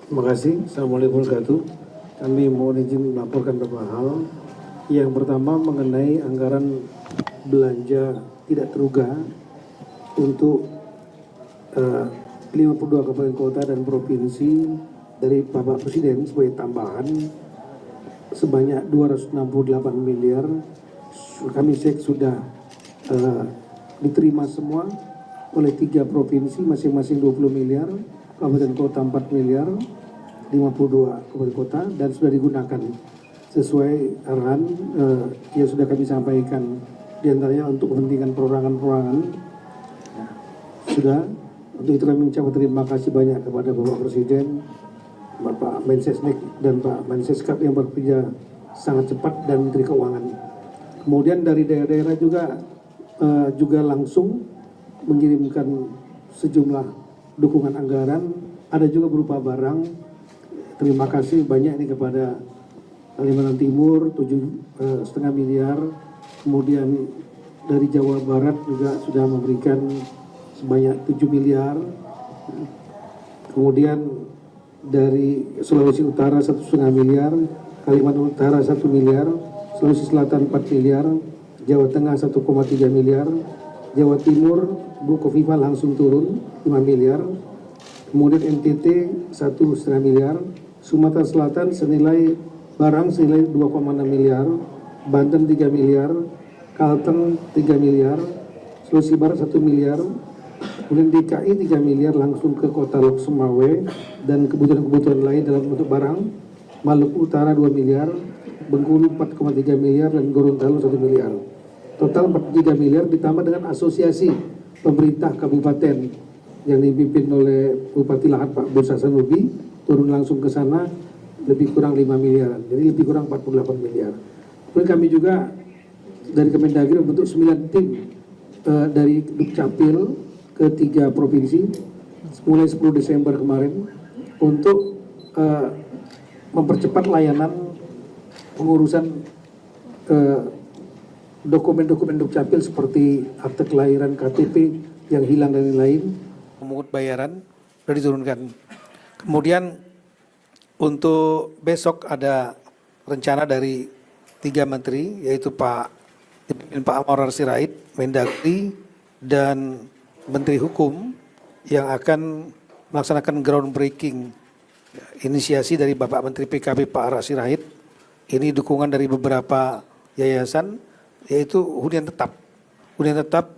Terima kasih. Assalamualaikum warahmatullahi wabarakatuh. Kami mohon izin melaporkan beberapa hal. Yang pertama mengenai anggaran belanja tidak terduga untuk 52 kabupaten kota dan provinsi dari Bapak Presiden sebagai tambahan sebanyak 268 miliar. Kami cek sudah diterima semua oleh 3 provinsi masing-masing 20 miliar, kabupaten kota 4 miliar, 52 kabupaten kota, dan sudah digunakan sesuai arahan yang sudah kami sampaikan, diantaranya untuk kepentingan perorangan-perorangan. Sudah, untuk itu kami mengucapkan terima kasih banyak kepada Bapak Presiden, Bapak Mensesnek dan Pak Menseskap yang bekerja sangat cepat, dan Menteri Keuangan. Kemudian dari daerah-daerah juga langsung mengirimkan sejumlah dukungan anggaran, ada juga berupa barang. Terima kasih banyak ini kepada Kalimantan Timur 7,5 miliar, kemudian dari Jawa Barat juga sudah memberikan sebanyak 7 miliar, kemudian dari Sulawesi Utara 1,5 miliar, Kalimantan Utara 1 miliar, Sulawesi Selatan 4 miliar, Jawa Tengah 1,3 miliar, Jawa Timur Bu Kofifa langsung turun 5 miliar, kemudian NTT 1,5 miliar, Sumatera Selatan barang senilai 2,6 miliar, Banten 3 miliar, Kalteng 3 miliar, Sulawesi Barat 1 miliar, kemudian DKI 3 miliar langsung ke kota Lok Sumawe dan kebutuhan-kebutuhan lain dalam bentuk barang, Maluku Utara 2 miliar, Bengkulu 4,3 miliar, dan Gorontalo 1 miliar. Total 43 miliar ditambah dengan asosiasi pemerintah kabupaten yang dipimpin oleh Bupati Lahat Pak Bursa Sanubi, turun langsung ke sana lebih kurang 5 miliar, jadi lebih kurang 48 miliar. Kemudian kami juga dari Kemendagri membentuk 9 tim dari Dukcapil ke 3 provinsi mulai 10 Desember kemarin untuk mempercepat layanan pengurusan dokumen-dokumen Dukcapil seperti akte kelahiran, KTP yang hilang dan lain-lain. Memungut bayaran sudah diturunkan. Kemudian untuk besok ada rencana dari 3 menteri, yaitu Pak Anwar Sirait, Mendagri, dan Menteri Hukum, yang akan melaksanakan groundbreaking inisiasi dari Bapak Menteri PKB Pak Anwar Sirait. Ini dukungan dari beberapa yayasan, yaitu hunian tetap. Hunian tetap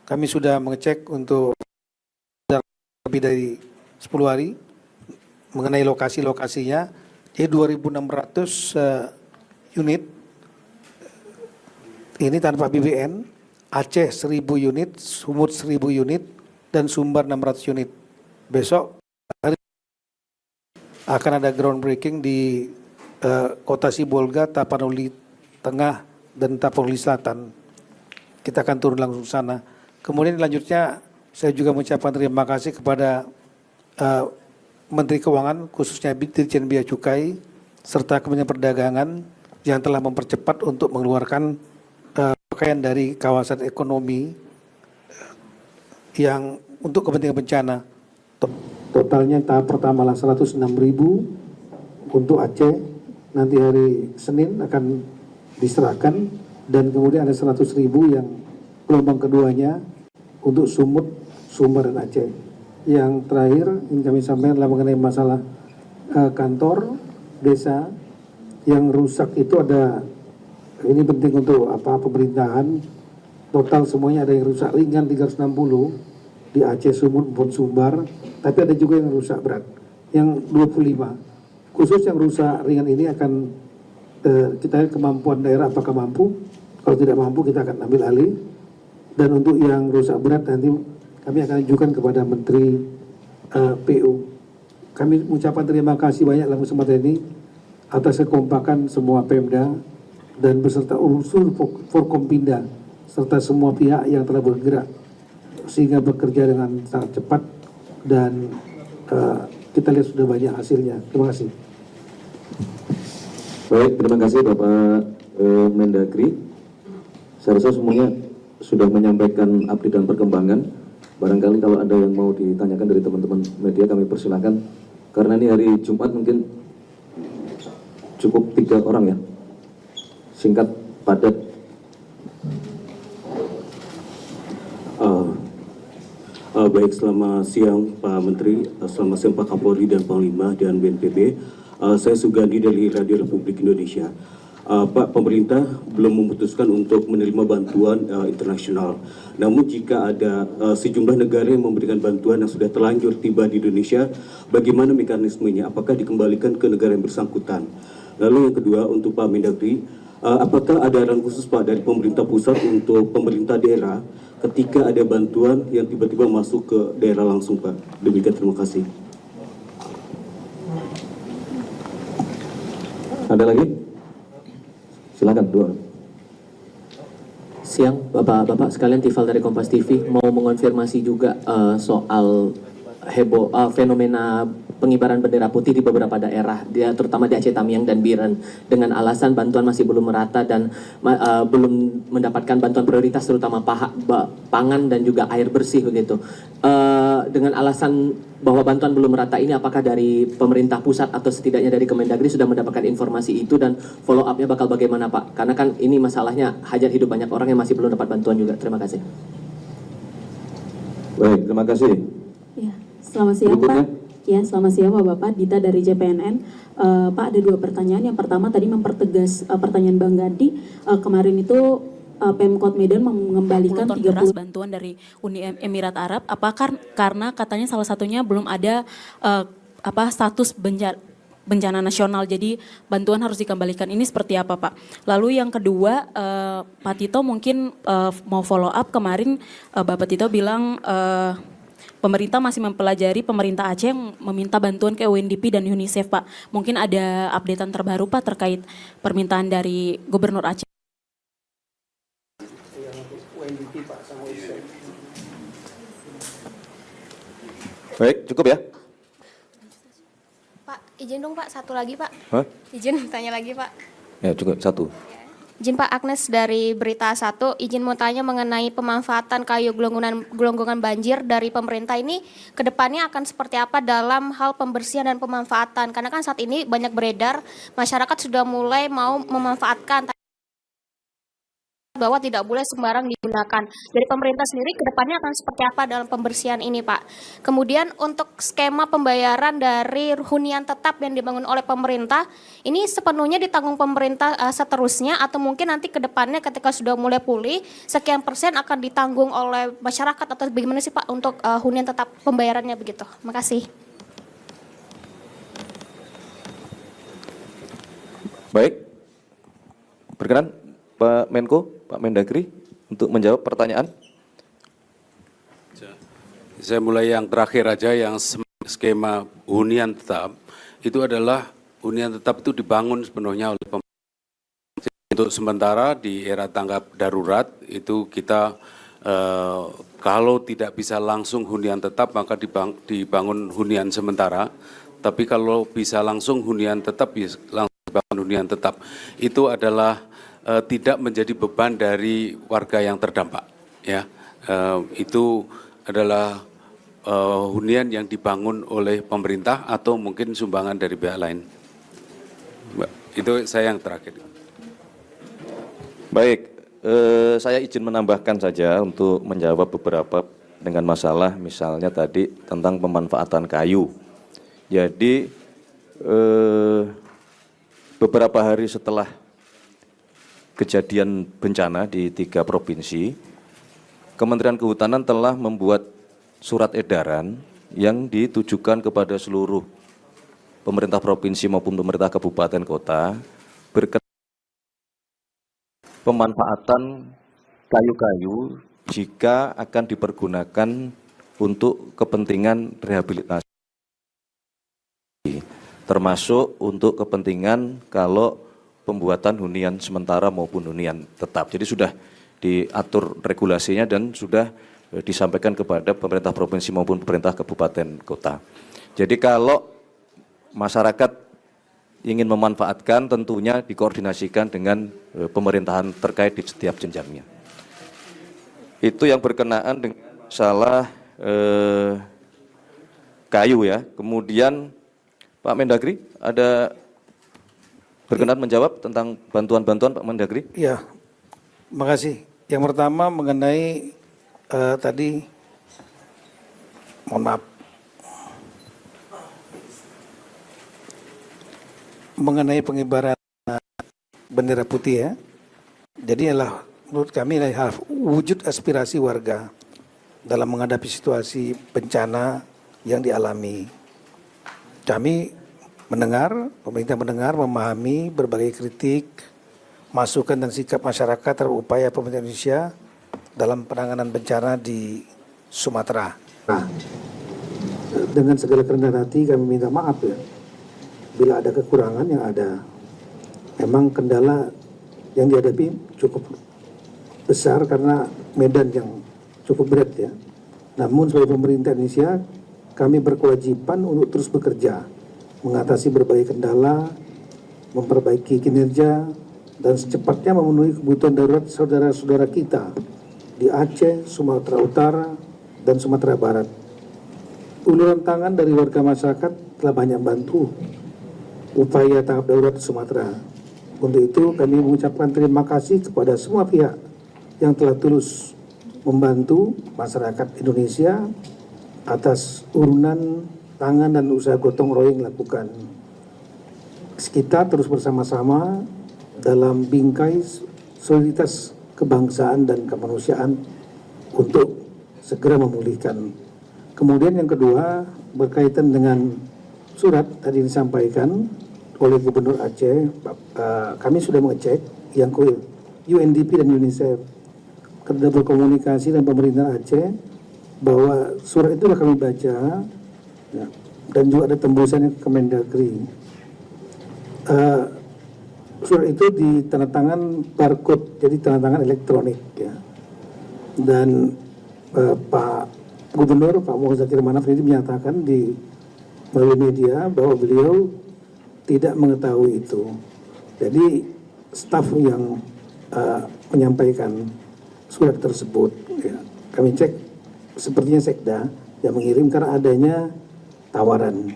kami sudah mengecek untuk lebih dari 10 hari mengenai lokasi-lokasinya, jadi 2.600 unit ini tanpa BBN, Aceh 1.000 unit, Sumut 1.000 unit, dan Sumbar 600 unit. Besok hari akan ada groundbreaking di Kota Sibolga, Tapanuli Tengah, dan Tapanuli Selatan. Kita akan turun langsung sana. Kemudian selanjutnya saya juga mengucapkan terima kasih kepada Menteri Keuangan, khususnya Dirjen Bea Cukai, serta Kementerian Perdagangan yang telah mempercepat untuk mengeluarkan pakaian dari kawasan ekonomi yang untuk kepentingan bencana. Totalnya tahap pertama lah 106.000 untuk Aceh, nanti hari Senin akan diserahkan, dan kemudian ada 100.000 yang gelombang keduanya untuk Sumut, Sumbar, dan Aceh. Yang terakhir yang kami sampaikan adalah mengenai masalah kantor desa yang rusak. Itu ada, ini penting untuk pemerintahan, total semuanya ada yang rusak ringan 360 di Aceh, Sumut, maupun Sumbar, tapi ada juga yang rusak berat yang 25. Khusus yang rusak ringan ini akan kita lihat kemampuan daerah apakah mampu. Kalau tidak mampu kita akan ambil alih, dan untuk yang rusak berat nanti kami akan ajukan kepada Menteri PU. Kami mengucapkan terima kasih banyak dalam kesempatan ini atas kekompakan semua Pemda dan beserta unsur Forkompinda serta semua pihak yang telah bergerak sehingga bekerja dengan sangat cepat, dan kita lihat sudah banyak hasilnya. Terima kasih. Baik, terima kasih Bapak Mendagri. Saya rasa semuanya sudah menyampaikan update dan perkembangan. Barangkali kalau ada yang mau ditanyakan dari teman-teman media, kami persilahkan Karena ini hari Jumat mungkin cukup 3 orang ya. Singkat, padat. Baik, selamat siang Pak Menteri, selamat siang Pak Kapolri dan Panglima dan BNPB. Saya Sugandi dari Radio Republik Indonesia. Pak, pemerintah belum memutuskan untuk menerima bantuan internasional. Namun jika ada sejumlah negara yang memberikan bantuan yang sudah terlanjur tiba di Indonesia, bagaimana mekanismenya? Apakah dikembalikan ke negara yang bersangkutan? Lalu yang kedua, untuk Pak Mendagri, apakah ada arahan khusus Pak dari pemerintah pusat untuk pemerintah daerah ketika ada bantuan yang tiba-tiba masuk ke daerah langsung Pak? Demikian, terima kasih. Ada lagi? Silakan, 2. Siang, Bapak-Bapak sekalian, Tifal dari Kompas TV mau mengonfirmasi juga soal fenomena pengibaran bendera putih di beberapa daerah, terutama di Aceh Tamiang dan Biren, dengan alasan bantuan masih belum merata dan belum mendapatkan bantuan prioritas, terutama pangan dan juga air bersih begitu. Dengan alasan bahwa bantuan belum merata ini, apakah dari pemerintah pusat atau setidaknya dari Kemendagri sudah mendapatkan informasi itu, dan follow up-nya bakal bagaimana Pak? Karena kan ini masalahnya hajat hidup banyak orang yang masih belum dapat bantuan juga. Terima kasih. Baik, terima kasih. Ya, selamat siang Berikutnya. Pak. Ya, selamat siang Bapak-Bapak. Dita dari JPNN. Pak, ada 2 pertanyaan. Yang pertama tadi mempertegas pertanyaan Bang Gandhi. Kemarin itu Pemkot Medan mengembalikan 30 ton beras bantuan dari Uni Emirat Arab. Apakah karena katanya salah satunya belum ada status bencana nasional, jadi bantuan harus dikembalikan, ini seperti apa Pak? Lalu yang kedua, Pak Tito mungkin mau follow up, kemarin Bapak Tito bilang pemerintah masih mempelajari, pemerintah Aceh yang meminta bantuan ke UNDP dan UNICEF Pak. Mungkin ada updatean terbaru Pak terkait permintaan dari Gubernur Aceh. Baik, cukup ya? Pak, izin dong Pak, satu lagi Pak. Hah? Izin tanya lagi Pak. Ya, cukup, 1. Izin Pak, Agnes dari Berita 1, izin mau tanya mengenai pemanfaatan kayu gelonggongan banjir dari pemerintah ini kedepannya akan seperti apa dalam hal pembersihan dan pemanfaatan? Karena kan saat ini banyak beredar, masyarakat sudah mulai mau memanfaatkan bahwa tidak boleh sembarang digunakan. Dari pemerintah sendiri kedepannya akan seperti apa dalam pembersihan ini Pak? Kemudian untuk skema pembayaran dari hunian tetap yang dibangun oleh pemerintah, ini sepenuhnya ditanggung pemerintah seterusnya, atau mungkin nanti kedepannya ketika sudah mulai pulih, sekian persen akan ditanggung oleh masyarakat, atau bagaimana sih Pak untuk hunian tetap pembayarannya begitu? Makasih. Baik, berkenan Pak Menko, Pak Mendagri untuk menjawab pertanyaan. Saya mulai yang terakhir aja, yang skema hunian tetap. Itu adalah hunian tetap itu dibangun sepenuhnya oleh pemerintah. Untuk sementara di era tanggap darurat itu kita kalau tidak bisa langsung hunian tetap maka dibangun hunian sementara. Tapi kalau bisa langsung hunian tetap, langsung dibangun hunian tetap. Itu adalah tidak menjadi beban dari warga yang terdampak, ya. Itu adalah hunian yang dibangun oleh pemerintah atau mungkin sumbangan dari pihak lain. Itu saya yang terakhir. Baik, saya izin menambahkan saja untuk menjawab beberapa dengan masalah misalnya tadi tentang pemanfaatan kayu. Jadi beberapa hari setelah kejadian bencana di 3 provinsi, Kementerian Kehutanan telah membuat surat edaran yang ditujukan kepada seluruh pemerintah provinsi maupun pemerintah kabupaten kota berkaitan pemanfaatan kayu-kayu jika akan dipergunakan untuk kepentingan rehabilitasi, termasuk untuk kepentingan kalau pembuatan hunian sementara maupun hunian tetap. Jadi sudah diatur regulasinya dan sudah disampaikan kepada pemerintah provinsi maupun pemerintah kabupaten kota. Jadi kalau masyarakat ingin memanfaatkan tentunya dikoordinasikan dengan pemerintahan terkait di setiap jenjangnya. Itu yang berkenaan dengan masalah kayu ya. Kemudian Pak Mendagri, ada berkenan menjawab tentang bantuan-bantuan Pak Mendagri? Ya, makasih. Yang pertama mengenai tadi, mohon maaf, mengenai pengibaran bendera putih ya. Jadi adalah menurut kami adalah wujud aspirasi warga dalam menghadapi situasi bencana yang dialami. Kami mendengar, pemerintah mendengar, memahami berbagai kritik, masukan dan sikap masyarakat terhadap upaya pemerintah Indonesia dalam penanganan bencana di Sumatera. Nah, dengan segala kerendahan hati kami minta maaf ya, bila ada kekurangan yang ada. Memang kendala yang dihadapi cukup besar karena medan yang cukup berat ya. Namun sebagai pemerintah Indonesia, kami berkewajiban untuk terus bekerja, mengatasi berbagai kendala, memperbaiki kinerja, dan secepatnya memenuhi kebutuhan darurat saudara-saudara kita di Aceh, Sumatera Utara, dan Sumatera Barat. Uluran tangan dari warga masyarakat telah banyak bantu upaya tahap darurat di Sumatera. Untuk itu kami mengucapkan terima kasih kepada semua pihak yang telah tulus membantu masyarakat Indonesia atas urunan tangan dan usaha gotong royong dilakukan. Kita terus bersama-sama dalam bingkai soliditas kebangsaan dan kemanusiaan untuk segera memulihkan. Kemudian yang kedua berkaitan dengan surat tadi disampaikan oleh Gubernur Aceh, kami sudah mengecek yang UNDP dan UNICEF kerja berkomunikasi dengan pemerintah Aceh bahwa surat itu sudah kami baca ya, dan juga ada tembusannya ke Kemendagri. Surat itu ditandatangan barcode, jadi tandatangan elektronik ya. Dan Pak Gubernur Pak Muhammad Zakir Manaf ini menyatakan di melalui media bahwa beliau tidak mengetahui itu. Jadi staf yang menyampaikan surat tersebut ya, kami cek sepertinya Sekda yang mengirim karena adanya tawaran.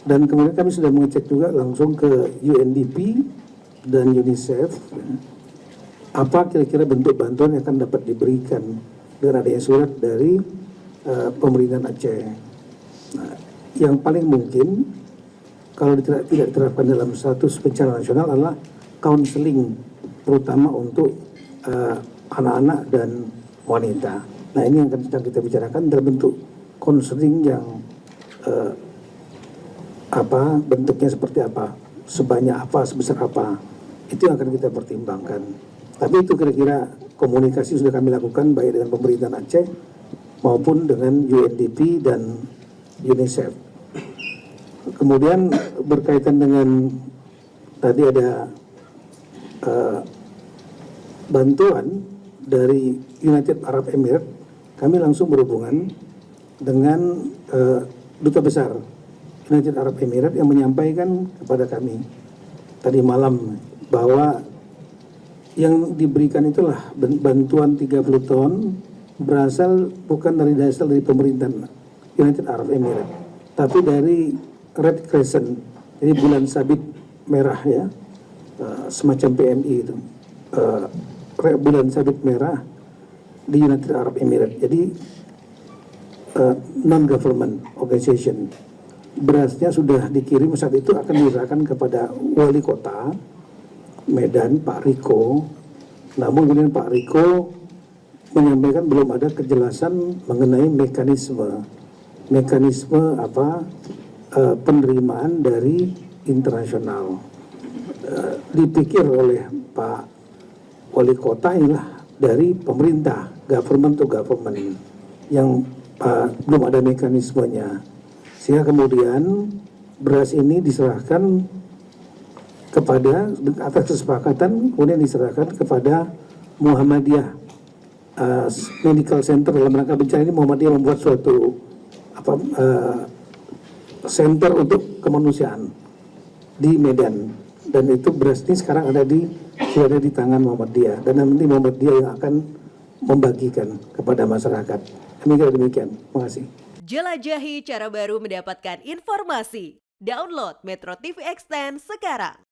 Dan kemudian kami sudah mengecek juga langsung ke UNDP dan UNICEF ya, apa kira-kira bentuk bantuan yang akan dapat diberikan dengan adanya surat dari pemerintahan Aceh. Nah, yang paling mungkin kalau tidak diterapkan dalam status bencana nasional adalah counseling, terutama untuk anak-anak dan wanita. Nah ini yang sedang kita bicarakan dalam bentuk counseling yang bentuknya seperti apa, sebanyak apa, sebesar apa, itu yang akan kita pertimbangkan. Tapi itu kira-kira komunikasi sudah kami lakukan baik dengan pemerintahan Aceh maupun dengan UNDP dan UNICEF. Kemudian berkaitan dengan tadi ada bantuan dari United Arab Emirates, kami langsung berhubungan dengan Duta Besar United Arab Emirates yang menyampaikan kepada kami tadi malam bahwa yang diberikan itulah bantuan 30 ton berasal bukan dari pemerintah United Arab Emirates, tapi dari Red Crescent, jadi bulan sabit merah ya, semacam PMI itu, bulan sabit merah di United Arab Emirates. Jadi non-government organization. Berasnya sudah dikirim saat itu akan diserahkan kepada wali kota Medan, Pak Riko. Namun kemudian Pak Riko menyampaikan belum ada kejelasan mengenai mekanisme penerimaan dari internasional. Dipikir oleh Pak Wali Kota inilah dari pemerintah, government to government, yang belum ada mekanismenya. Sehingga kemudian beras ini diserahkan kepada, atas kesepakatan, kemudian diserahkan kepada Muhammadiyah Medical Center. Dalam rangka bencana ini Muhammadiyah membuat suatu center untuk kemanusiaan di Medan, dan itu beras ini sekarang sudah ada di tangan Muhammadiyah, dan nanti Muhammadiyah yang akan membagikan kepada masyarakat. Demikian. Terima kasih. Jelajahi cara baru mendapatkan informasi. Download Metro TV Extend sekarang.